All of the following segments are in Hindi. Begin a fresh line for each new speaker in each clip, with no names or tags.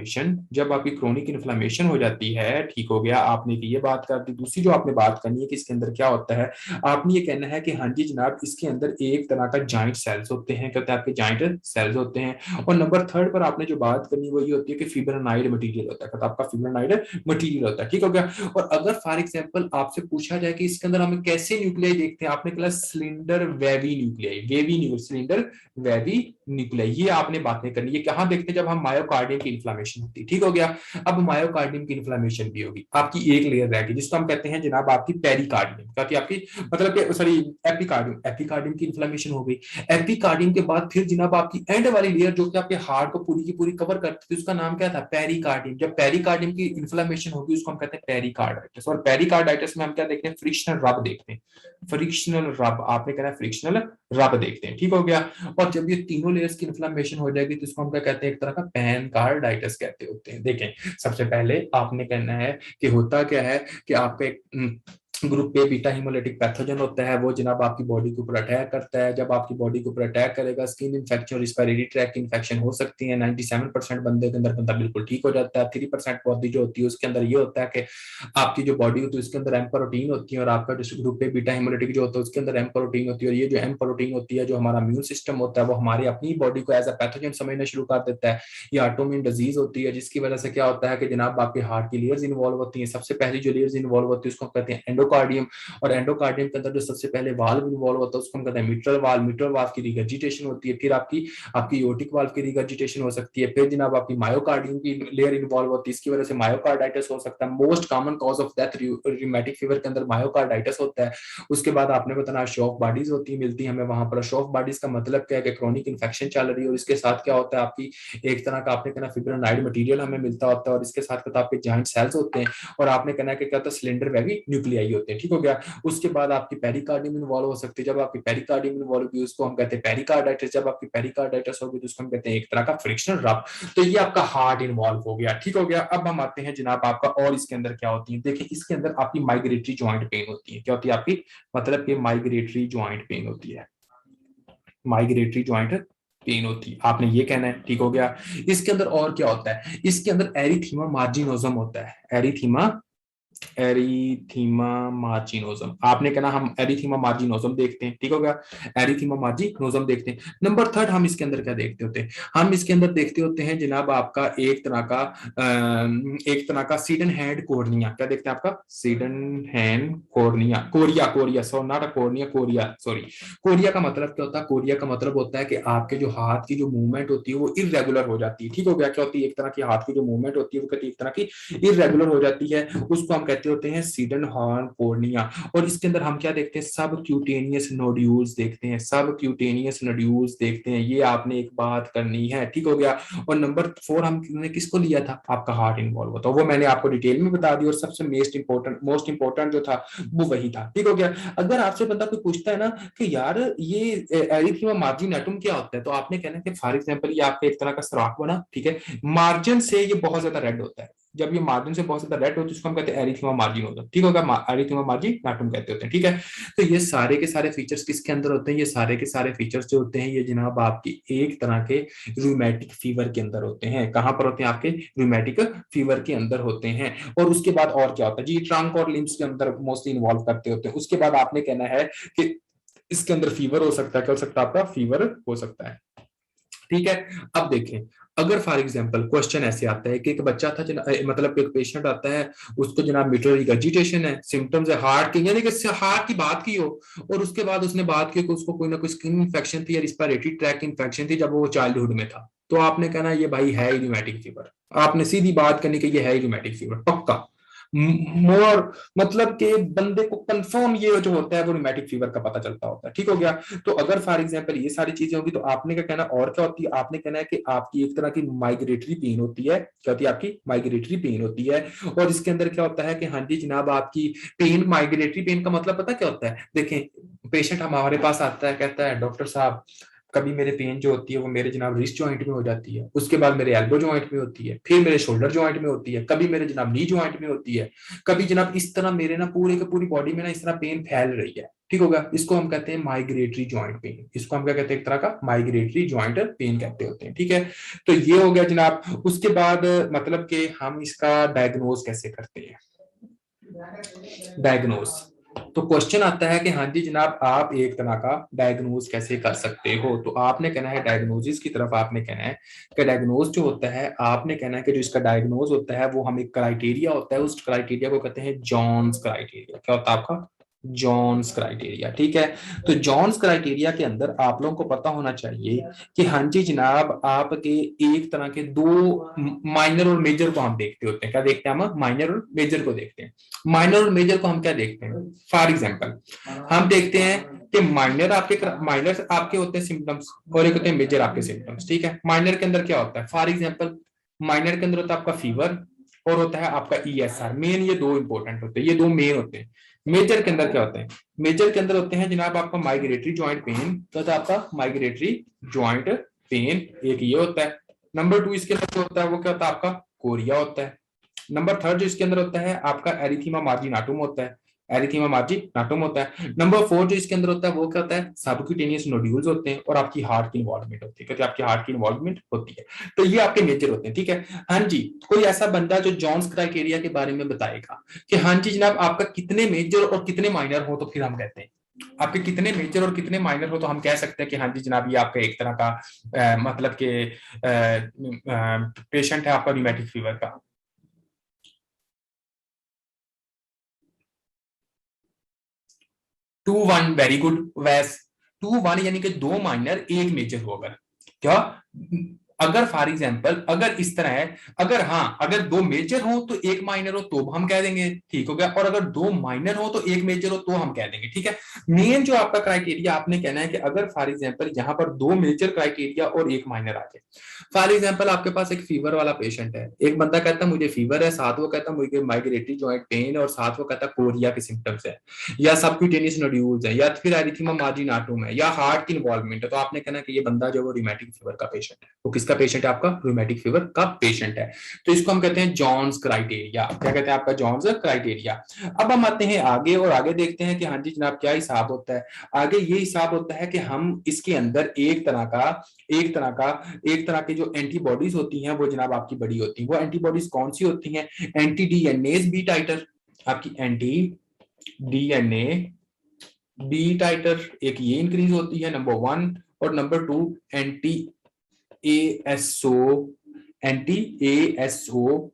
इन्फ्लामेशन, जब आपकी क्रोनिक इन्फ्लामेशन हो जाती है, ठीक हो गया, आपने ये बात कर दी। दूसरी जो आपने बात करनी है कि इसके अंदर क्या होता है, आपने ये कहना है कि हाँ जी जनाब, इसके अंदर एक तरह का जॉइंट सेल्स होते हैं, कहते हैं आपके जॉइंट सेल्स होते हैं। और नंबर थर्ड पर आपने जो बात करनी वो ये होती है कि फिब्रोनाइड मटेरियल होता है, कहता आपका फिब्रोनाइड मटेरियल होता है, ठीक हो गया। और अगर फॉर एग्जाम्पल आपसे पूछा जाए कि इसके अंदर हमें कैसे न्यूक्लियाई देखते हैं, आपने कहा cylinder wavy nuclei, cylinder wavy nuclei, ये आपने बातें करनी है। कहां देखते हैं, जब हम मायोकार्डियम की इन्फ्लामेशन होती है, ठीक हो गया। अब मायोकार्डियम की इन्फ्लामेशन भी होगी, आपकी एक लेयर रहेगी जिसको हम कहते हैं जनाब आपकी पेरिकार्डियम, क्या आपकी मतलब सॉरी एपिकार्डियम, एपिकार्डियम की इन्फ्लामेशन हो गई। एपिकार्डियम के बाद फिर जनाब आपकी एंड वाली लेयर जो कि आपके हार्ट को पूरी की पूरी कवर करती थी, उसका नाम क्या था, पेरिकार्डियम। जब पेरिकार्डियम की इन्फ्लामेशन होगी उसको हम कहते हैं पेरिकार्डाइटिस। और पेरिकार्डाइटिस में हम क्या देखते हैं, फ्रिक्शनल रब देखते हैं, फ्रिक्शनल रब, आपने कहना है फ्रिक्शनल रब देखते हैं, ठीक हो गया। और जब ये तीनों लेयर्स की इन्फ्लामेशन हो जाएगी तो इसको हम क्या कहते हैं, एक तरह का पैनकार्डाइटिस कहते होते हैं। देखें, सबसे पहले आपने कहना है कि होता क्या है कि आपका एक group A beta haemolytic pathogen होता है, वो जनाब आपकी बॉडी के ऊपर अटैक करता है। जब आपकी बॉडी के ऊपर अटैक करेगा, skin infection, respiratory track infection हो सकती है। 97% बंदे के अंदर बंदा बिल्कुल ठीक हो जाता है। 3% बॉडी जो होती है उसके अंदर ये होता है कि आपकी जो बॉडी होती है उसके अंदर एम प्रोटीन होती है, और आपका जो ग्रुप ए बीटा हिमोलिटिक जो होता है उसके अंदर एम प्रोटीन होती है। और ये जो एम प्रोटीन होती है, जो हमारा इम्यून सिस्टम होता है, वो हमारी अपनी बॉडी को एज अ पैथोजन समझना शुरू कर देता है। ये ऑटोइम्यून डिजीज होती है, जिसकी वजह से क्या होता है कि जनाब आपके हार्ट की लेयर्स इन्वॉल्व होती है। सबसे पहली जो लेयर्स इन्वॉल्व होती है उसको कहते हैं एंडोकार्डियम, और एंडोकार्डियम के अंदर जो सबसे पहले वाल्व इन्वॉल्व होता है उसको हम कहते हैं मिट्रल वाल्व। मिट्रल वाल्व की रिगर्जिटेशन होती है, फिर आपकी आपकी एओर्टिक वाल्व की रिगर्जिटेशन हो सकती है, फिर जनाब आपकी मायोकार्डियम की लेयर इन्वॉल्व होती है, इसकी वजह से मायोकार्डाइटिस हो सकता है। Most common cause of death rheumatic fever के अंदर मायोकार्डाइटिस होता है। उसके बाद आपने बताना शॉक बॉडीज होती है, मिलती है हमें वहां पर। शॉक बॉडीज का मतलब क्या है कि क्रोनिक इन्फेक्शन चल रही है और इसके साथ क्या होता है, आपकी एक तरह का आपने कहना फिब्रोनाइड मटेरियल हमें मिलता होता है, और इसके साथ आपके जॉइंट सेल्स होते हैं, और आपने कहना है कि क्या होता है, सिलेंडर वेवी न्यूक्लियाई होते हैं, ठीक हो गया। उसके बाद आपकी पेरिकार्डियम इन्वॉल्व हो सकती है। जब आपकी पेरिकार्डियम इन्वॉल्व होगी उसको हम कहते हैं पेरिकार्डाइटिस। जब आपकी पेरिकार्डाइटिस होगी तो उसको हम कहते हैं एक तरह का फ्रिक्शनल रब। तो ये आपका हार्ट इन्वॉल्व हो गया, ठीक हो गया। अब हम आते हैं जनाब आपका, और इसके अंदर क्या होती है, देखिए इसके अंदर आपकी माइग्रेटरी ज्वाइंट पेन होती है। क्या होती है आपकी, मतलब कि माइग्रेटरी ज्वाइंट पेन होती है, माइग्रेटरी ज्वाइंट पेन होती है, आपने ये कहना है, ठीक हो गया। इसके अंदर और क्या होता है, इसके अंदर एरिथीमा मार्जिनोजम होता है, एरिथीमा मार्जिनोजम, आपने कहना हम एरिथीमा मार्जिनोजम देखते हैं, ठीक हो गया, एरिथीमा मार्जिनोजम देखते हैं। नंबर थर्ड हम इसके अंदर क्या देखते होते हैं, हम इसके अंदर देखते होते हैं जनाब आपका एक तरह का सीडन हैंड कोर्निया। क्या देखते हैं आपका, sedan hand cornea, Korea, Korea so not a cornea, Korea sorry. Korea का मतलब क्या होता है, कोरिया का मतलब होता है कि आपके जो हाथ की जो मूवमेंट होती है वो इरेगुलर हो जाती है, ठीक हो गया। क्या होती है, एक तरह की हाथ की जो मूवमेंट होती है वो कहती है एक तरह की इरेगुलर हो जाती है, उसको हम कहते होते हैं सीडन हॉर्न कोर्निया। और इसके अंदर हम क्या देखते हैं, सब क्यूटेनियस नोड्यूल्स देखते हैं, सब क्यूटेनियस नोड्यूल्स देखते हैं, ये आपने एक बात करनी है, ठीक हो गया। और नंबर 4 हमने किसको लिया था, आपका हार्ट इन्वॉल्व होता, वो मैंने आपको डिटेल में बता दी, और सबसे मोस्ट इंपॉर्टेंट जो था वो वही था, ठीक हो गया। अगर आपसे बंदा कोई पूछता है ना कि यार ये एरिथीमा मार्जिनेटम क्या होता है, तो आपने कहना है कि फॉर एग्जांपल ये आपका एक तरह का सुराख बना, ठीक है, मार्जिन से ये बहुत ज्यादा रेड होता है। जब ये मार्जिन से बहुत ज्यादा रेड होती है उसको हम कहते हैं एरिथीमा मार्जिनोजम, ठीक होगा, एरिथीमा मार्जिनेटम कहते होते हैं, ठीक है। तो ये सारे के सारे फीचर्स किसके अंदर होते हैं, ये सारे के सारे फीचर्स जो होते हैं ये जनाब आपकी एक तरह के रूमेटिक फीवर के अंदर होते हैं। कहां पर होते हैं, आपके रूमेटिक फीवर के अंदर होते हैं। और उसके बाद और क्या होता है जी, ट्रंक और लिम्स के अंदर मोस्टली इन्वॉल्व करते होते हैं। उसके बाद आपने कहना है कि इसके अंदर फीवर हो सकता है, क्या हो सकता है, आपका फीवर हो सकता है, ठीक है। अब देखें, अगर फॉर एग्जांपल क्वेश्चन ऐसे आता है कि एक बच्चा था मतलब एक पेशेंट आता है, उसको जनाब मिट्रल रिगर्जिटेशन है, सिम्टम्स है हार्ट के, यानी कि हार्ट की बात की हो, और उसके बाद उसने बात की कि उसको कोई ना कोई स्किन इन्फेक्शन थी या रिस्पिरेटरी ट्रैक इन्फेक्शन थी जब वो चाइल्डहुड में था, तो आपने कहना ये भाई है रूमेटिक फीवर। आपने सीधी बात करनी कि ये है रूमेटिक फीवर पक्का। मोर मतलब कि बंदे को कंफर्म ये जो होता है वो रूमेटिक फीवर का पता चलता होता है, ठीक हो गया। तो अगर फॉर एग्जांपल ये सारी चीजें होगी तो आपने क्या कहना, और क्या होती है, आपने कहना है कि आपकी एक तरह की माइग्रेटरी पेन होती है। क्या होती है, आपकी माइग्रेटरी पेन होती है। और इसके अंदर क्या होता है कि हाँ जी जनाब आपकी पेन, माइग्रेटरी पेन का मतलब पता क्या होता है, देखें पेशेंट हमारे पास आता है, कहता है डॉक्टर साहब कभी मेरे पेन जो होती है वो मेरे जनाब रिस्ट जॉइंट में हो जाती है, उसके बाद मेरे एल्बो जॉइंट में होती है, फिर मेरे शोल्डर जॉइंट में होती है, कभी मेरे जनाब नी जॉइंट में होती है, कभी जनाब इस तरह मेरे ना पूरे के पूरी बॉडी में ना इस तरह पेन फैल रही है। ठीक होगा, इसको हम कहते हैं माइग्रेटरी जॉइंट पेन, इसको हम क्या कहते हैं, एक तरह का माइग्रेटरी जॉइंट पेन कहते होते हैं। ठीक है, तो ये हो गया जनाब। उसके बाद मतलब कि हम इसका डायग्नोज कैसे करते हैं, डायग्नोज। तो क्वेश्चन आता है कि हाँ जी जनाब आप एक तरह का डायग्नोज कैसे कर सकते हो, तो आपने कहना है डायग्नोसिस की तरफ आपने कहना है कि डायग्नोज जो होता है, आपने कहना है कि जो इसका डायग्नोज होता है वो हम एक क्राइटेरिया होता है, उस क्राइटेरिया को कहते हैं जॉन्स क्राइटेरिया। क्या होता है आपका, जॉन्स क्राइटेरिया। ठीक है, तो जॉन्स क्राइटेरिया के अंदर आप लोगों को पता होना चाहिए कि हाँ जी जनाब आपके एक तरह के दो माइनर और मेजर को हम देखते होते हैं। क्या देखते हैं हम, माइनर और मेजर को देखते हैं। माइनर और मेजर को हम क्या देखते हैं, फॉर एग्जांपल हम देखते हैं कि माइनर आपके होते हैं सिम्टम्स और एक होते हैं मेजर आपके सिम्टम्स। ठीक है, माइनर के अंदर क्या होता है, फॉर एग्जांपल माइनर के अंदर होता है आपका फीवर और होता है आपका ESR। मेन ये दो इंपॉर्टेंट होते हैं, ये दो मेन होते हैं। मेजर के अंदर क्या होते हैं, मेजर के अंदर होते हैं जनाब आपका माइग्रेटरी जॉइंट पेन, तो आपका माइग्रेटरी जॉइंट पेन एक ये होता है। नंबर 2 इसके अंदर होता है वो क्या होता है आपका कोरिया होता है। नंबर 3 जो इसके अंदर होता है आपका एरिथीमा मार्जिनाटुम होता है, एरिथीमा मार्जिनाटुम होता है। नंबर 4 जो इसके अंदर होता है वो क्या होता है, सबक्यूटेनियस नोड्यूल्स होते हैं और आपकी हार्ट की इन्वॉल्वमेंट होती है, क्योंकि आपकी हार्ट की इन्वॉल्वमेंट होती है। तो ये आपके मेजर होते हैं। ठीक है, हाँ जी, कोई ऐसा बंदा जो जॉन्स क्राइटेरिया के बारे में बताएगा कि हाँ जी जनाब आपका कितने मेजर और कितने माइनर हो, तो फिर हम कहते हैं आपके कितने मेजर और कितने माइनर हो, तो हम कह सकते हैं कि हाँ जी जनाब ये आपका एक तरह का मतलब के पेशेंट है आपका न्यूमैटिक फीवर का। 2-1 वेरी गुड वैस, 2-1 यानी कि दो माइनर एक मेजर हो। अगर क्या, अगर फॉर एग्जांपल अगर इस तरह है, अगर हाँ अगर दो मेजर हो तो एक माइनर हो तो हम कह देंगे ठीक हो गया, और अगर दो माइनर हो तो एक मेजर हो तो हम कह देंगे। ठीक है, मेन जो आपका क्राइटेरिया आपने कहना है कि अगर फॉर एग्जांपल यहाँ पर दो मेजर क्राइटेरिया और एक माइनर आ जाए। फॉर एग्जांपल आपके पास एक फीवर वाला पेशेंट है, एक बंदा कहता है मुझे फीवर है, साथ वो कहता है मुझे माइग्रेटरी जॉइंट पेन, और साथ वो कहता है कोरिया के सिम्टम्स है, या सबक्यूटेनियस नोड्यूल्स है, या फिर एरिथीमा मार्जिनाटुम है, या हार्ट की इन्वॉल्वमेंट है, तो आपने कहना कि ये बंदा जो वो रूमेटिक फीवर का पेशेंट है। वो किसका पेशेंट है, आपका रूमेटिक फीवर का पेशेंट है। तो इसको हम कहते हैं जॉन्स क्राइटेरिया। क्या कहते हैं, आपका जॉन्स क्राइटेरिया। अब हम आते हैं आगे और आगे देखते हैं कि हाँ जी जनाब क्या हिसाब होता है। आगे ये हिसाब होता है कि हम इसके अंदर एक तरह की जो एंटीबॉडीज होती हैं वो जनाब आपकी बड़ी होती हैं। वो एंटीबॉडीज कौन सी होती हैं, एंटी डीएनएज बी टाइटर, आपकी एंटी डीएनए बी टाइटर एक ये इंक्रीज होती है, नंबर 1। और number 2 anti ASO, anti ASO,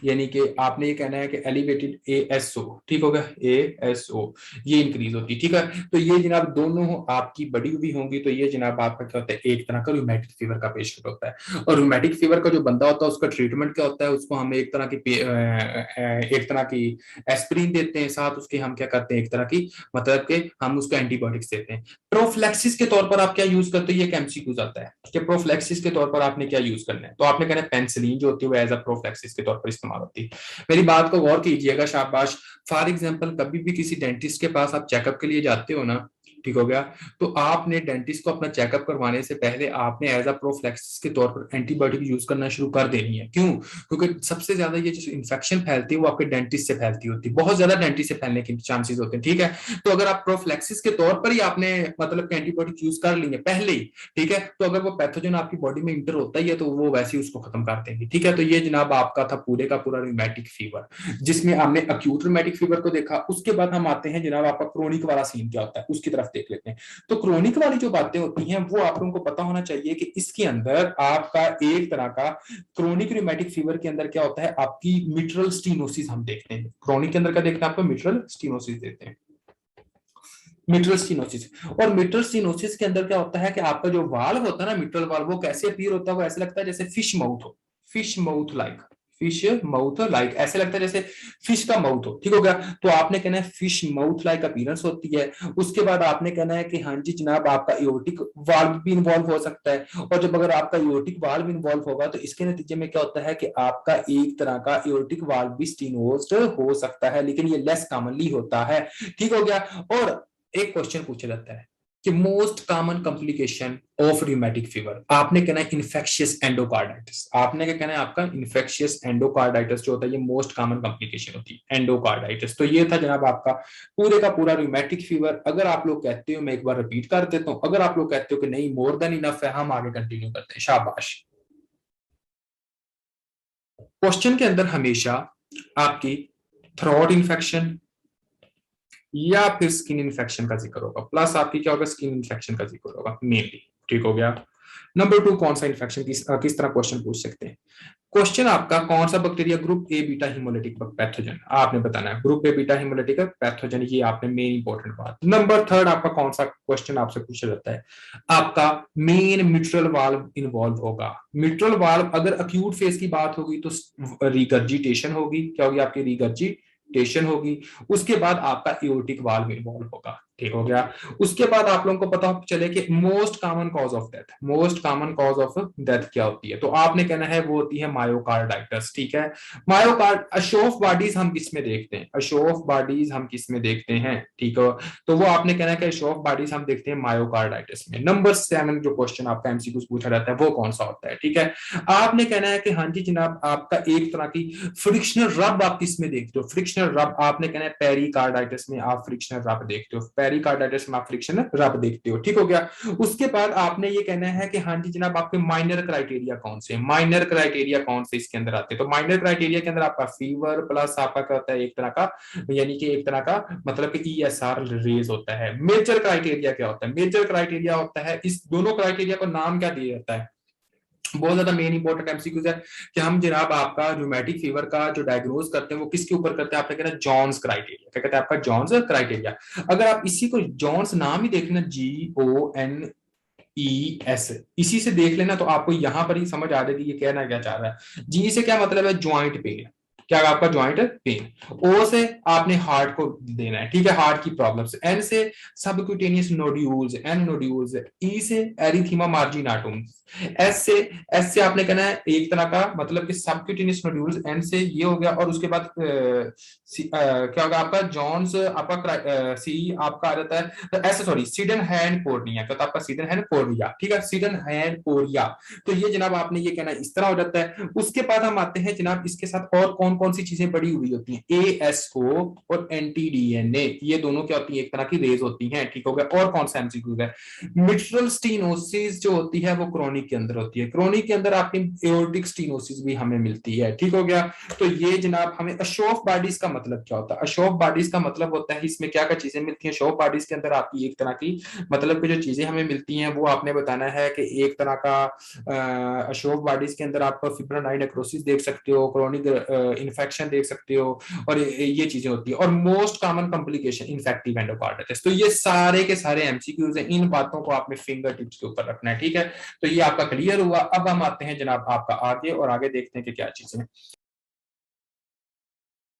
यानी कि आपने ये कहना है कि एलिवेटेड एएसओ। ठीक होगा, एएसओ ये इंक्रीज होती है। ठीक है, तो ये जनाब दोनों आपकी बड़ी हुई होंगी, तो ये जनाब आपका क्या होता है, एक तरह का रूमेटिक फीवर का पेशेंट होता है। और रूमेटिक फीवर का जो बंदा होता है उसका ट्रीटमेंट क्या होता है, उसको हम एक तरह की एस्पिरिन देते हैं, साथ उसके हम क्या करते हैं, एक तरह की मतलब के हम उसको एंटीबायोटिक्स देते हैं। प्रोफ्लेक्सिस के तौर पर आप क्या यूज करते हो, ये एमसीक्यू आता है कि प्रोफ्लेक्सिस के तौर पर आपने क्या यूज करना है, तो आपने कहना है पेनिसिलिन जो होती है वो एज अ प्रोफ्लेक्सिस के तौर पर इस्तेमाल होती है। मेरी बात को गौर कीजिएगा, शाबाश। फॉर एग्जांपल कभी भी किसी डेंटिस्ट के पास आप चेकअप के लिए जाते हो ना, ठीक हो गया, तो आपने डेंटिस्ट को अपना चेकअप करवाने से पहले आपने एज अ प्रोफ्लेक्सिस के तौर पर एंटीबायोटिक यूज करना शुरू कर देनी है। क्यों, क्योंकि सबसे ज्यादा ये जो इन्फेक्शन फैलती है वो आपके डेंटिस्ट से फैलती होती है, बहुत ज्यादा डेंटिस्ट से फैलने के चांसेस होते हैं। ठीक है, तो अगर आप प्रोफ्लेक्सिस के तौर पर ही आपने मतलब एंटीबायोटिक यूज कर ली है पहले ही, ठीक है, तो अगर वो पैथोजन आपकी बॉडी में इंटर होता ही है तो वो वैसे ही उसको खत्म कर देंगे। ठीक है, तो ये जनाब आपका था पूरे का पूरा रूमेटिक फीवर, जिसमें हमने अक्यूट रूमेटिक फीवर को देखा। उसके बाद हम आते हैं जनाब आपका क्रोनिक वाला सीन क्या होता है, उसकी तरफ देख लेते हैं। तो क्रोनिक वाली जो बातें होती हैं वो आप लोगों को पता होना चाहिए कि इसके अंदर आपका एक तरह का क्रोनिक रूमेटिक फीवर के अंदर क्या होता है, आपकी मिट्रल स्टीनोसिस हम देखते हैं। क्रोनिक के अंदर क्या देखते हैं, आपको मिट्रल स्टीनोसिस देते हैं, मिट्रल स्टीनोसिस। और मिट्रल स्टीनोसिस के अंदर क्या होता है कि आपका जो वाल होता है ना, मिट्रल वाल, वो कैसे अपीयर होता है, वो ऐसे लगता है जैसे फिश माउथ हो, fish mouth like, fish mouth like, ऐसे लगता है जैसे फिश का माउथ हो। ठीक हो गया, तो आपने कहना है फिश माउथ लाइक अपीयरेंस होती है। उसके बाद आपने कहना है कि हाँ जी जनाब आपका एओर्टिक वाल्व भी इन्वॉल्व हो सकता है, और जब अगर आपका एओर्टिक वाल्व इन्वॉल्व होगा तो इसके नतीजे में क्या होता है कि आपका एक तरह का एओर्टिक वाल्व भी स्टीनोज्ड हो सकता है, लेकिन ये लेस कॉमनली होता है। ठीक हो गया, और एक क्वेश्चन पूछा जाता है कि most common complication of rheumatic fever, आपने कहना है इन्फेक्शियस एंडोकार्डाइटिस। आपने क्या कहना है, आपका इन्फेक्शियस एंडोकार्डाइटिस जो होता है ये मोस्ट कॉमन कॉम्प्लिकेशन होती है, एंडोकार्डाइटिस। तो ये था जनाब आपका पूरे का पूरा रियूमेटिक फीवर। अगर आप लोग कहते हो, मैं एक बार रिपीट कर देता हूं, अगर आप लोग कहते हो कि नहीं मोर देन इनफ है, हम आगे कंटिन्यू करते हैं, शाबाश। क्वेश्चन के अंदर हमेशा आपकी थ्रोट इन्फेक्शन या फिर स्किन इन्फेक्शन का जिक्र होगा, प्लस आपकी क्या होगा, स्किन इन्फेक्शन का जिक्र होगा मेनली। ठीक हो गया। नंबर 2, कौन सा इन्फेक्शन, किस तरह क्वेश्चन पूछ सकते हैं। क्वेश्चन आपका कौन सा bacteria group A beta haemolytic pathogen, आपने बताना है group A beta haemolytic pathogen, ये आपने मेन इंपॉर्टेंट बात। नंबर 3 आपका कौन सा क्वेश्चन आपसे पूछा जाता है, आपका मेन मिट्रल वाल्व इन्वॉल्व होगा। मिट्रल वाल्व अगर अक्यूट फेज की बात होगी तो रिगर्जिटेशन होगी, क्या होगी आपकी, रिगर्जिटेशन होगी। उसके बाद आपका एओर्टिक वाल्व इन्वॉल्व होगा। ठीक हो गया। उसके बाद आप लोगों को पता चले कि most common cause of death, most common cause of death क्या होती है, तो आपने कहना है वो होती है मायोकार्डाइटिस। ठीक है। मायोकार्ड अशोफ बॉडीज हम किस में देखते हैं, अशोफ बॉडीज हम किस में देखते हैं, ठीक है। तो वो आपने कहना है कि अशोफ बॉडीज हम देखते हैं मायोकार्डाइटिस में। नंबर 7 जो क्वेश्चन आपका एमसीक्यू पूछा जाता है वो कौन सा होता है, ठीक है। आपने कहना है कि हाँ जी जनाब, आपका एक तरह की फ्रिक्शनल रब आप किस में देखते हो, फ्रिक्शनल रब आपने कहना है पेरिकार्डाइटिस में आप फ्रिक्शनल रब देखते हो, पेरिकार्डाइटिस में आप फ्रिक्शनल रब देखते हो। ठीक हो गया। उसके बाद आपने ये कहना है कि हाँ जी जनाब, आपके माइनर क्राइटेरिया कौन से, माइनर क्राइटेरिया कौन से इसके अंदर आते हैं, तो माइनर क्राइटेरिया के अंदर आपका फीवर प्लस आपका क्या होता है, एक तरह का यानी कि एक तरह का मतलब कि ईएसआर रेज होता है। मेजर क्राइटेरिया क्या होता है, मेजर क्राइटेरिया होता है, इस दोनों क्राइटेरिया को नाम क्या दिया जाता है, बहुत ज्यादा मेन इंपॉर्टेंट एमसीक्यूज है कि हम जनाब आपका रूमेटिक फीवर का जो डायग्नोज करते हैं वो किसके ऊपर करते हैं, आपने कहना जॉन्स क्राइटेरिया, क्या कहते हैं आपका जॉन्स क्राइटेरिया। अगर आप इसी को जॉन्स नाम ही देख लेना, GONES, इसी से देख लेना तो आपको यहां पर ही समझ आ जाएगी ये कहना क्या चाह रहा है। जी से क्या मतलब है, ज्वाइंट पेन, क्या आपका ज्वाइंट पेन। ओ से आपने हार्ट को देना है, ठीक है, हार्ट की प्रॉब्लम्स। एन से सबक्यूटेनियस नोड्यूल्स, एन नोड्यूल्स। ई से एरिथीमा मार्जिनाटुम। एस से आपने कहना है एक तरह का मतलब कि सबक्यूटेनियस नोड्यूल्स, एन से ये हो गया। और उसके बाद क्या होगा आपका जॉन्स, आपका सी आपका आ जाता है तो S sorry sedan hand cornea, क्या आपका सीडन हैंड कोरिया, ठीक है, सीडन हैंड कोरिया। तो ये जनाब आपने ये कहना इस तरह हो जाता है। उसके बाद हम आते हैं जनाब इसके साथ और कौन कौन सी चीजें बड़ी हुई होती हैं, ASO और NTDNA, ये दोनों क्या होती है, एक तरह की रेज होती हैं। ठीक हो गया। और कौन सा एमसीक्यू है, मिट्रल स्टीनोसिस जो होती है वो क्रोनिक के अंदर होती है, क्रोनिक के अंदर आपकी एओर्टिक स्टीनोसिस भी हमें मिलती है। ठीक हो गया। तो ये जनाब हमें अशोफ बॉडीज का मतलब क्या होता है, अशोफ बॉडीज का मतलब होता है इसमें क्या क्या चीजें मिलती हैं, अशोफ बॉडीज के अंदर आपकी एक तरह की मतलब कि जो चीजें हमें मिलती हैं वो आपने बताना है कि एक तरह का अशोफ बॉडीज के अंदर आप फिब्रोनाइड नेक्रोसिस देख सकते हो, क्रोनिक इन्फेक्शन देख सकते हो, और ये चीजें होती है। और most common complication infective endocarditis. तो ये सारे के सारे एमसीक्यूज हैं, इन बातों को आपने फिंगर टिप्स के ऊपर रखना है। ठीक है। तो ये आपका क्लियर हुआ। अब हम आते हैं जनाब आपका आगे, और आगे देखते हैं कि क्या चीजें हैं।